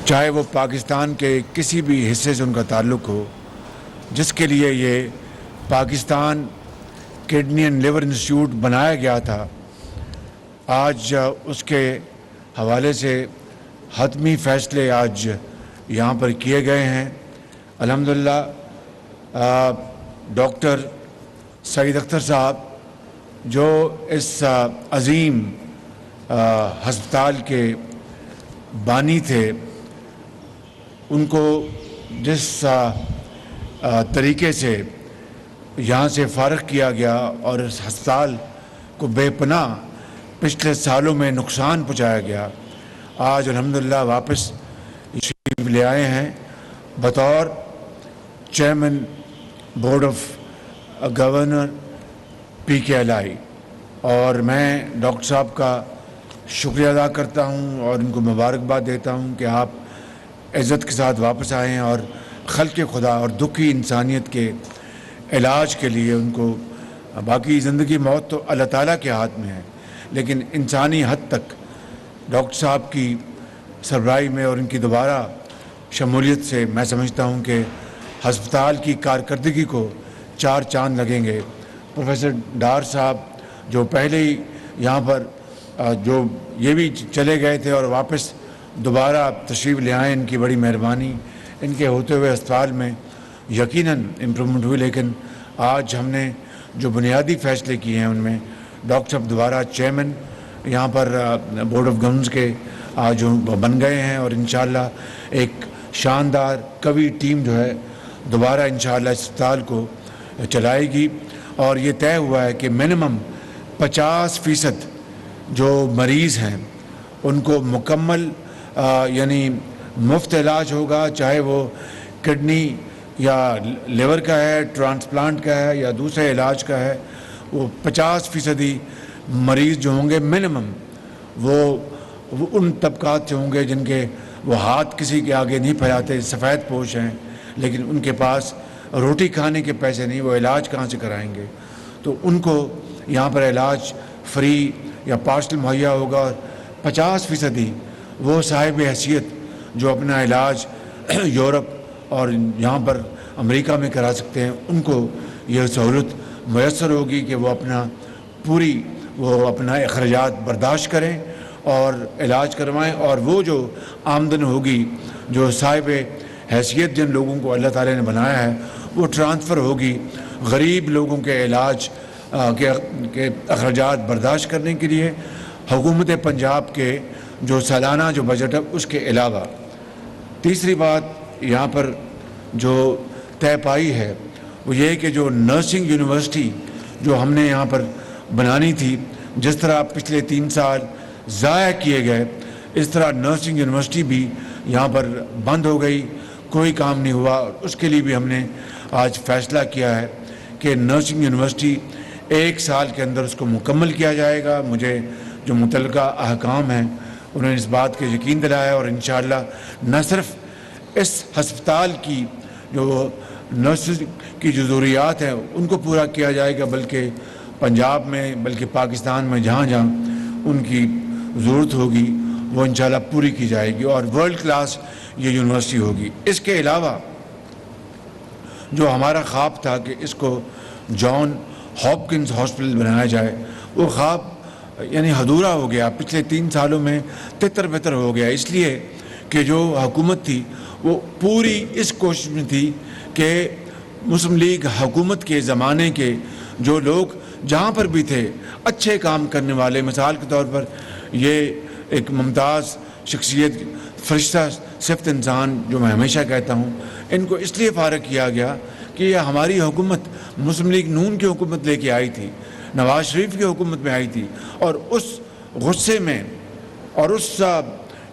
چاہے وہ پاکستان کے کسی بھی حصے سے ان کا تعلق ہو، جس کے لیے یہ Pakistan kidney and liver institute بنایا گیا تھا، آج اس کے حوالے سے حتمی فیصلے آج یہاں پر کیے گئے ہیں۔ الحمدللہ ڈاکٹر سعید اختر صاحب جو اس عظیم ہسپتال کے بانی تھے، ان کو جس طریقے سے یہاں سے فارغ کیا گیا اور اس ہسپتال کو بے پناہ پچھلے سالوں میں نقصان پہنچایا گیا، آج الحمدللہ واپس تشریف لے آئے ہیں بطور chairman board of governor PKLI، اور میں ڈاکٹر صاحب کا شکریہ ادا کرتا ہوں اور ان کو مبارکباد دیتا ہوں کہ آپ عزت کے ساتھ واپس آئے ہیں اور خلق خدا اور دکھی انسانیت کے علاج کے لیے ان کو، باقی زندگی موت تو اللہ تعالیٰ کے ہاتھ میں ہے، لیکن انسانی حد تک ڈاکٹر صاحب کی سربراہی میں اور ان کی دوبارہ شمولیت سے میں سمجھتا ہوں کہ ہسپتال کی کارکردگی کو 4 چاند لگیں گے۔ پروفیسر ڈار صاحب جو پہلے ہی یہاں پر جو یہ بھی چلے گئے تھے اور واپس دوبارہ تشریف لے آئیں، ان کی بڑی مہربانی، ان کے ہوتے ہوئے اسپتال میں یقیناً امپرومنٹ ہوئی، لیکن آج ہم نے جو بنیادی فیصلے کیے ہیں ان میں ڈاکٹر صاحب دوبارہ چیئرمین یہاں پر بورڈ آف گورنرز کے جو بن گئے ہیں، اور انشاءاللہ ایک شاندار قوی ٹیم جو ہے دوبارہ انشاءاللہ اس اسپتال کو چلائے گی، اور یہ طے ہوا ہے کہ منیمم 50% جو مریض ہیں ان کو مکمل یعنی مفت علاج ہوگا، چاہے وہ کڈنی یا لیور کا ہے، ٹرانسپلانٹ کا ہے یا دوسرے علاج کا ہے، وہ 50% مریض جو ہوں گے منیمم وہ ان طبقات سے ہوں گے جن کے وہ ہاتھ کسی کے آگے نہیں پھیلاتے، سفید پوش ہیں، لیکن ان کے پاس روٹی کھانے کے پیسے نہیں، وہ علاج کہاں سے کرائیں گے؟ تو ان کو یہاں پر علاج فری یا پارشل مہیا ہوگا، اور 50% وہ صاحب حیثیت جو اپنا علاج یورپ اور یہاں پر امریکہ میں کرا سکتے ہیں، ان کو یہ سہولت میسر ہوگی کہ وہ اپنا اخراجات برداشت کریں اور علاج کروائیں، اور وہ جو آمدن ہوگی جو صاحب حیثیت جن لوگوں کو اللہ تعالیٰ نے بنایا ہے وہ ٹرانسفر ہوگی غریب لوگوں کے علاج کے اخراجات برداشت کرنے کے لیے۔ حکومت پنجاب کے جو سالانہ جو بجٹ ہے اس کے علاوہ تیسری بات یہاں پر جو طے پائی ہے وہ یہ کہ جو نرسنگ یونیورسٹی جو ہم نے یہاں پر بنانی تھی، جس طرح پچھلے 3 سال ضائع کیے گئے، اس طرح نرسنگ یونیورسٹی بھی یہاں پر بند ہو گئی، کوئی کام نہیں ہوا، اور اس کے لیے بھی ہم نے آج فیصلہ کیا ہے کہ نرسنگ یونیورسٹی 1 سال کے اندر اس کو مکمل کیا جائے گا۔ مجھے جو متعلقہ احکام ہیں انہوں نے اس بات کے یقین دلایا، اور انشاءاللہ نہ صرف اس ہسپتال کی جو نرسز کی جو ضروریات ہیں ان کو پورا کیا جائے گا، بلکہ پنجاب میں بلکہ پاکستان میں جہاں جہاں ان کی ضرورت ہوگی وہ انشاءاللہ پوری کی جائے گی، اور ورلڈ کلاس یہ یونیورسٹی ہوگی۔ اس کے علاوہ جو ہمارا خواب تھا کہ اس کو جان ہاپکنز ہاسپٹل بنایا جائے، وہ خواب یعنی ادھورا ہو گیا، پچھلے 3 سالوں میں تتر بتر ہو گیا، اس لیے کہ جو حکومت تھی وہ پوری اس کوشش میں تھی کہ مسلم لیگ حکومت کے زمانے کے جو لوگ جہاں پر بھی تھے اچھے کام کرنے والے، مثال کے طور پر یہ ایک ممتاز شخصیت فرشتہ صفت انسان جو میں ہمیشہ کہتا ہوں، ان کو اس لیے فارغ کیا گیا کہ یہ ہماری حکومت مسلم لیگ نون کی حکومت لے کے آئی تھی، نواز شریف کی حکومت میں آئی تھی، اور اس غصے میں اور اس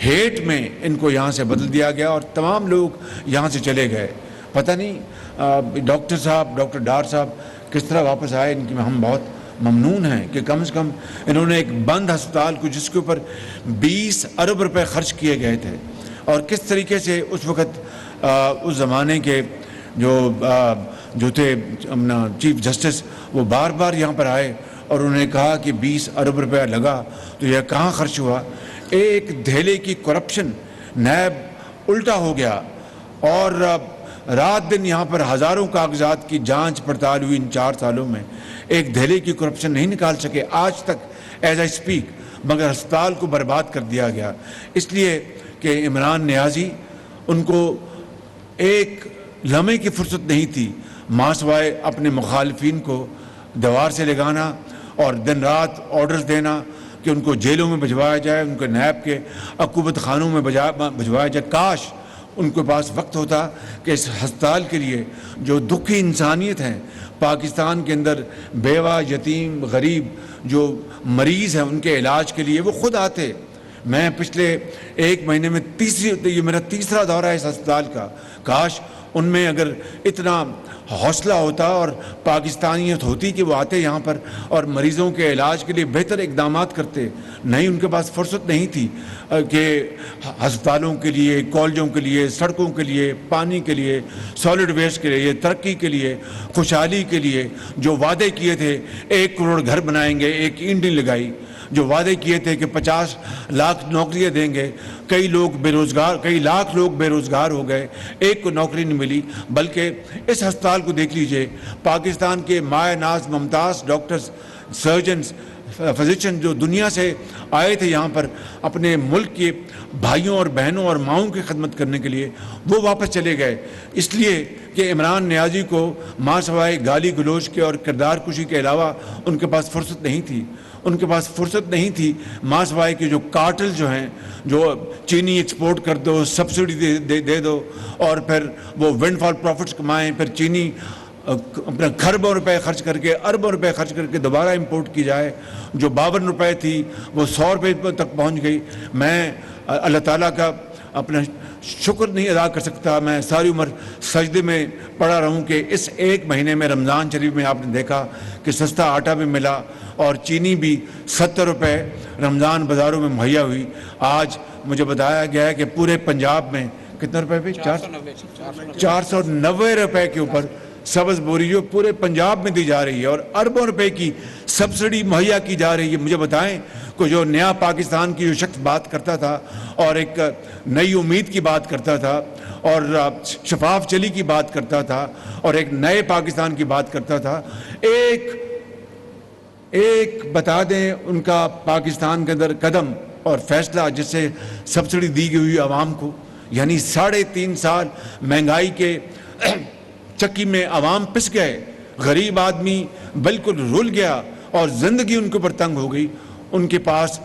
ہیٹ میں ان کو یہاں سے بدل دیا گیا اور تمام لوگ یہاں سے چلے گئے۔ پتہ نہیں ڈاکٹر ڈار صاحب کس طرح واپس آئے، ان کی ہم بہت ممنون ہیں کہ کم سے کم انہوں نے ایک بند ہسپتال کو جس کے اوپر 20 ارب روپے خرچ کیے گئے تھے، اور کس طریقے سے اس وقت اس زمانے کے جو تھے چیف جسٹس وہ بار بار یہاں پر آئے اور انہوں نے کہا کہ 20 ارب روپے لگا تو یہ کہاں خرچ ہوا؟ ایک دھیلے کی کرپشن نیب الٹا ہو گیا اور رات دن یہاں پر ہزاروں کاغذات کی جانچ پڑتال ہوئی ان 4 سالوں میں. ایک دہلی کی کرپشن نہیں نکال سکے آج تک ایز اے اسپیک, مگر ہسپتال کو برباد کر دیا گیا اس لیے کہ عمران نیازی ان کو ایک لمحے کی فرصت نہیں تھی ماں سوائے اپنے مخالفین کو دیوار سے لگانا اور دن رات آرڈرز دینا کہ ان کو جیلوں میں بھجوایا جائے, ان کو نیب کے عقوبت خانوں میں بھجوایا جائے. کاش ان کے پاس وقت ہوتا کہ اس ہسپتال کے لیے جو دکھی انسانیت ہیں پاکستان کے اندر, بیوہ, یتیم, غریب جو مریض ہیں, ان کے علاج کے لیے وہ خود آتے. میں پچھلے 1 مہینے میں یہ میرا تیسرا دورہ ہے اس ہسپتال کا. کاش ان میں اگر اتنا حوصلہ ہوتا اور پاکستانیت ہوتی کہ وہ آتے یہاں پر اور مریضوں کے علاج کے لیے بہتر اقدامات کرتے. نہیں, ان کے پاس فرصت نہیں تھی کہ ہسپتالوں کے لیے, کالجوں کے لیے, سڑکوں کے لیے, پانی کے لیے, سالڈ ویسٹ کے لیے, ترقی کے لیے, خوشحالی کے لیے جو وعدے کیے تھے. 1 کروڑ گھر بنائیں گے, ایک اینٹ نہیں لگائی. جو وعدے کیے تھے کہ 50 لاکھ نوکریاں دیں گے, کئی لاکھ لوگ بے روزگار ہو گئے, ایک کو نوکری نہیں ملی. بلکہ اس ہسپتال کو دیکھ لیجئے, پاکستان کے مایہ ناز ممتاز ڈاکٹرز, سرجنز, فزیشین جو دنیا سے آئے تھے یہاں پر اپنے ملک کے بھائیوں اور بہنوں اور ماؤں کی خدمت کرنے کے لیے, وہ واپس چلے گئے اس لیے کہ عمران نیازی کو ماں سوائے گالی گلوچ کے اور کردار کشی کے علاوہ ان کے پاس فرصت نہیں تھی. ان کے پاس فرصت نہیں تھی ماں سوائے کہ جو کارٹل جو ہیں, جو چینی ایکسپورٹ کر دو, سبسڈی دے دو اور پھر وہ ونڈ فال پروفٹس کمائیں, پھر چینی اپنا کھربوں روپے خرچ کر کے, اربوں روپے خرچ کر کے دوبارہ امپورٹ کی جائے. جو 52 روپے تھی وہ 100 روپے تک پہنچ گئی. میں اللہ تعالیٰ کا اپنا شکر نہیں ادا کر سکتا. میں ساری عمر سجدے میں پڑا رہوں کہ اس 1 مہینے میں رمضان شریف میں آپ نے دیکھا کہ سستا آٹا بھی ملا اور چینی بھی 70 روپے رمضان بازاروں میں مہیا ہوئی. آج مجھے بتایا گیا ہے کہ پورے پنجاب میں کتنے روپے پہ 490 روپے کے اوپر سبز بوری جو پورے پنجاب میں دی جا رہی ہے اور اربوں روپے کی سبسڈی مہیا کی جا رہی ہے. مجھے بتائیں کہ جو نیا پاکستان کی جو شخص بات کرتا تھا اور ایک نئی امید کی بات کرتا تھا اور شفاف چلی کی بات کرتا تھا اور ایک نئے پاکستان کی بات کرتا تھا, ایک بتا دیں ان کا پاکستان کے اندر قدم اور فیصلہ جس سے سبسڈی دی گئی ہوئی عوام کو, یعنی 3.5 سال مہنگائی کے چکی میں عوام پس گئے, غریب آدمی بالکل رول گیا اور زندگی ان کے اوپر تنگ ہو گئی. ان کے پاس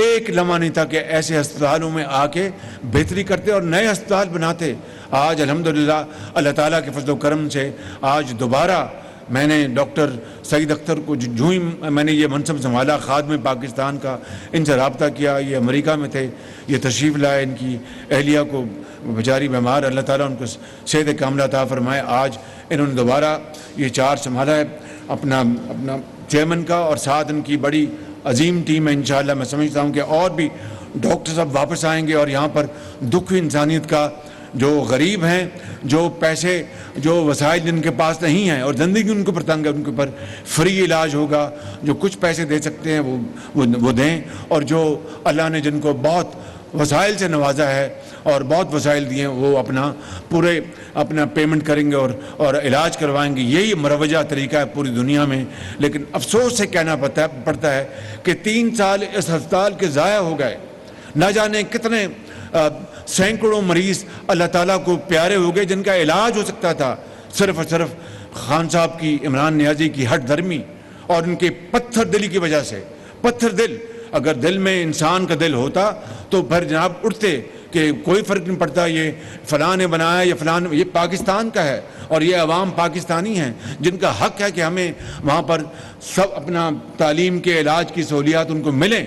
ایک لمحہ نہیں تھا کہ ایسے ہسپتالوں میں آ کے بہتری کرتے اور نئے ہسپتال بناتے. آج الحمدللہ اللہ تعالیٰ کے فضل و کرم سے آج دوبارہ میں نے ڈاکٹر سعید اختر کو جو ہی میں نے یہ منصب سنبھالا خادم پاکستان کا, ان سے رابطہ کیا. یہ امریکہ میں تھے, یہ تشریف لائے, ان کی اہلیہ کو بیچاری بیمار, اللہ تعالیٰ ان کو صحت کاملہ عطا فرمائے. آج انہوں نے دوبارہ یہ چارج سنبھالا ہے اپنا چیئرمین کا اور ساتھ ان کی بڑی عظیم ٹیم ہے. انشاءاللہ میں سمجھتا ہوں کہ اور بھی ڈاکٹر صاحب واپس آئیں گے اور یہاں پر دکھ انسانیت کا جو غریب ہیں, جو پیسے, جو وسائل جن کے پاس نہیں ہیں اور زندگی ان کے اوپر تنگ ہے, ان کے اوپر فری علاج ہوگا. جو کچھ پیسے دے سکتے ہیں وہ دیں, اور جو اللہ نے جن کو بہت وسائل سے نوازا ہے اور بہت وسائل دیے ہیں وہ اپنا پیمنٹ کریں گے اور علاج کروائیں گے. یہی مروجہ طریقہ ہے پوری دنیا میں. لیکن افسوس سے کہنا پڑتا ہے کہ 3 سال اس ہسپتال کے ضائع ہو گئے. نہ جانے کتنے سینکڑوں مریض اللہ تعالیٰ کو پیارے ہو گئے جن کا علاج ہو سکتا تھا صرف اور صرف خان صاحب کی, عمران نیازی کی ہٹ دھرمی اور ان کے پتھر دلی کی وجہ سے. پتھر دل, اگر دل میں انسان کا دل ہوتا تو پھر جناب اٹھتے کہ کوئی فرق نہیں پڑتا, یہ فلاں نے بنایا, یہ پاکستان کا ہے اور یہ عوام پاکستانی ہیں جن کا حق ہے کہ ہمیں وہاں پر سب اپنا تعلیم کے علاج کی سہولیات ان کو ملیں.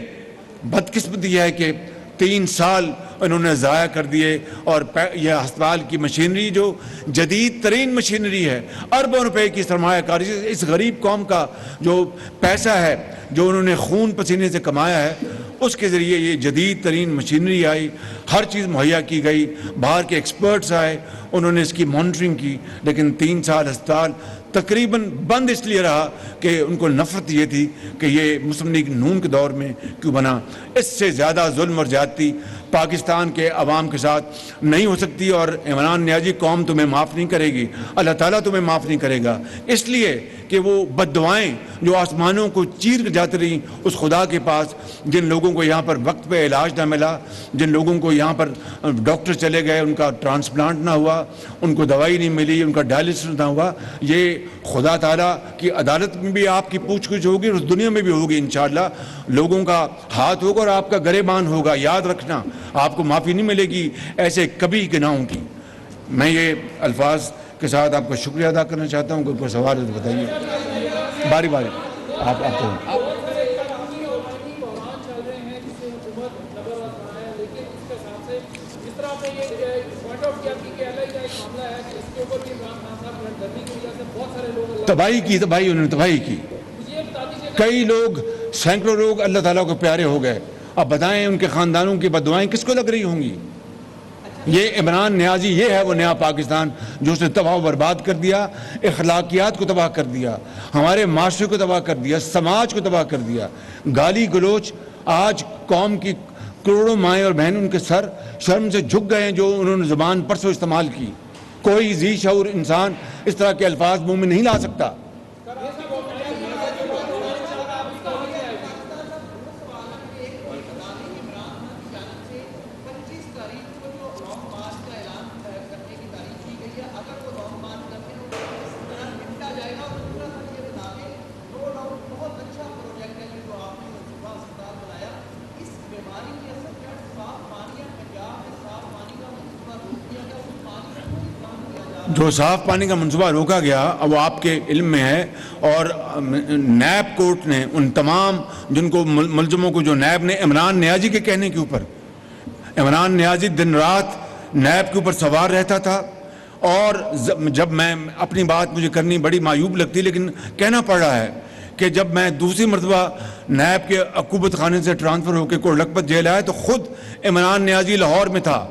بدقسمتی ہے کہ 3 سال انہوں نے ضائع کر دیے اور یہ ہسپتال کی مشینری جو جدید ترین مشینری ہے, اربوں روپے کی سرمایہ کاری, اس غریب قوم کا جو پیسہ ہے جو انہوں نے خون پسینے سے کمایا ہے اس کے ذریعے یہ جدید ترین مشینری آئی, ہر چیز مہیا کی گئی, باہر کے ایکسپرٹس آئے, انہوں نے اس کی مانیٹرنگ کی. لیکن 3 سال ہسپتال تقریباً بند اس لیے رہا کہ ان کو نفرت یہ تھی کہ یہ مسلم لیگ نون کے دور میں کیوں بنا. اس سے زیادہ ظلم اور زیادتی پاکستان کے عوام کے ساتھ نہیں ہو سکتی، اور عمران نیازی قوم تمہیں معاف نہیں کرے گی، اللہ تعالیٰ تمہیں معاف نہیں کرے گا، اس لیے کہ وہ بد دعائیں جو آسمانوں کو چیر جاتی رہیں اس خدا کے پاس، جن لوگوں کو یہاں پر وقت پہ علاج نہ ملا، جن لوگوں کو یہاں پر ڈاکٹر چلے گئے، ان کا ٹرانسپلانٹ نہ ہوا، ان کو دوائی نہیں ملی، ان کا ڈائلسس نہ ہوا، یہ خدا تعالیٰ کی عدالت میں بھی آپ کی پوچھ گچھ ہوگی اور اس دنیا میں بھی ہوگی انشاءاللہ۔ لوگوں کا ہاتھ ہوگا اور آپ کا گریبان ہوگا، یاد رکھنا آپ کو معافی نہیں ملے گی ایسے کبھی گناہوں کی۔ میں یہ الفاظ کے ساتھ آپ کا شکریہ ادا کرنا چاہتا ہوں۔ کوئی سوال ہے تو بتائیے، باری باری آپ کو۔ تباہی کی انہوں نے تباہی کی، کئی لوگ، سینکڑوں لوگ اللہ تعالیٰ کو پیارے ہو گئے۔ اب بتائیں ان کے خاندانوں کی بددعائیں کس کو لگ رہی ہوں گی؟ یہ عمران نیازی، یہ ہے وہ نیا پاکستان جو اس نے تباہ و برباد کر دیا، اخلاقیات کو تباہ کر دیا، ہمارے معاشرے کو تباہ کر دیا، سماج کو تباہ کر دیا۔ گالی گلوچ، آج قوم کی کروڑوں مائیں اور بہن ان کے سر شرم سے جھک گئے ہیں جو انہوں نے زبان پرسوں استعمال کی۔ کوئی ذی شعور انسان اس طرح کے الفاظ منہ میں نہیں لا سکتا۔ جو صاف پانی کا منصوبہ روکا گیا وہ آپ کے علم میں ہے، اور نیب کورٹ نے ان تمام جن کو ملزموں کو، جو نیب نے عمران نیازی کے کہنے کے اوپر، عمران نیازی دن رات نیب کے اوپر سوار رہتا تھا، اور جب میں اپنی بات مجھے کرنی بڑی معیوب لگتی لیکن کہنا پڑ رہا ہے کہ جب میں دوسری مرتبہ نیب کے عقوبت خانے سے ٹرانسفر ہو کے کوٹ لکھپت جیل آیا تو خود عمران نیازی لاہور میں تھا،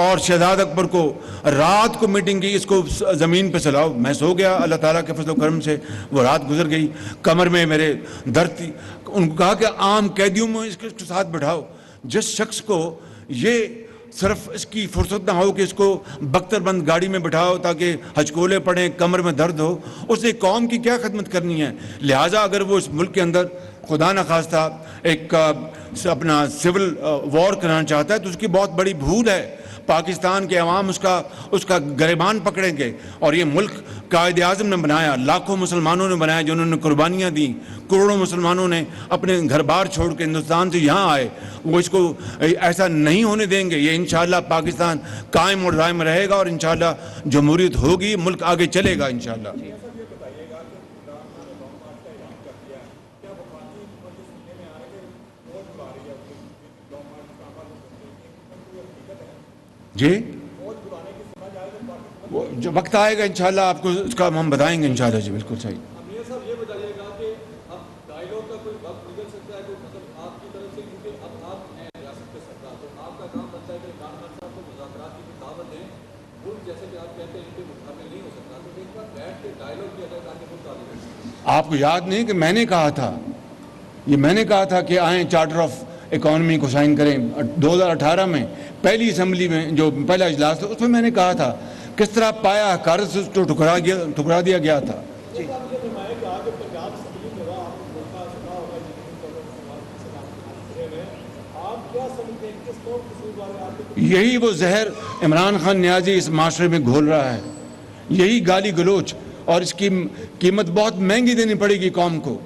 اور شہزاد اکبر کو رات کو میٹنگ کی، اس کو زمین پہ چلاؤ۔ میں سو گیا، اللہ تعالیٰ کے فضل و کرم سے وہ رات گزر گئی، کمر میں میرے درد تھی۔ ان کو کہا کہ عام قیدیوں میں اس کے ساتھ بٹھاؤ، جس شخص کو یہ صرف اس کی فرصت نہ ہو کہ اس کو بختر بند گاڑی میں بٹھاؤ تاکہ ہچکولے پڑیں، کمر میں درد ہو، اس نے قوم کی کیا خدمت کرنی ہے؟ لہٰذا اگر وہ اس ملک کے اندر خدا نخواستہ ایک اپنا سول وار کرانا چاہتا ہے تو اس کی بہت بڑی بھول ہے۔ پاکستان کے عوام اس کا گریبان پکڑیں گے، اور یہ ملک قائد اعظم نے بنایا، لاکھوں مسلمانوں نے بنایا جنہوں نے قربانیاں دیں، کروڑوں مسلمانوں نے اپنے گھر بار چھوڑ کے ہندوستان سے یہاں آئے، وہ اس کو ایسا نہیں ہونے دیں گے۔ یہ انشاءاللہ پاکستان قائم اور دائم رہے گا، اور انشاءاللہ جمہوریت ہوگی، ملک آگے چلے گا انشاءاللہ۔ جی جو وقت آئے گا انشاءاللہ آپ کو اس کا ہم بتائیں گے انشاءاللہ۔ جی بالکل صحیح۔ امیر صاحب یہ بتائیے گا کہ اب ڈائیلاگ کا کوئی وقت نکل سکتا ہے، کوئی مطلب آپ کی طرف سے، کیونکہ اب آپ ہیں ریاست کے سربراہ، تو آپ کا کام بنتا ہے کہ عمران خان صاحب کو مذاکرات کی دعوت دیں، ملک جیسے کہ آپ کہتے ہیں ان کے مقابلے نہیں ہو سکتا، تو ایک بار بیٹھ کے ڈائیلاگ کیا جائے تاکہ ملک آگے بڑھ سکے۔ آپ کو یاد نہیں کہ میں نے کہا تھا، یہ میں نے کہا تھا کہ آئیں چارٹر آف اکانومی کو سائن کریں 2018 میں پہلی اسمبلی میں جو پہلا اجلاس تھا، اس میں میں نے کہا تھا کس طرح پایا حقارت سے اس کو ٹھکرا دیا گیا تھا۔ یہی وہ زہر عمران خان نیازی اس معاشرے میں گھول رہا ہے، یہی گالی گلوچ، اور اس کی قیمت بہت مہنگی دینی پڑے گی قوم کو۔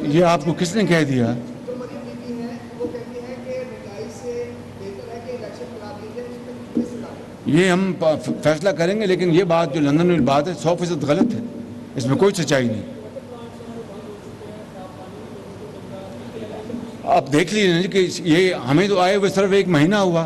یہ آپ کو کس نے کہہ دیا؟ یہ ہم فیصلہ کریں گے، لیکن یہ بات جو لندن میں بات ہے 100% غلط ہے، اس میں کوئی سچائی نہیں۔ آپ دیکھ لیجیے کہ یہ ہمیں تو آئے ہوئے صرف ایک مہینہ ہوا،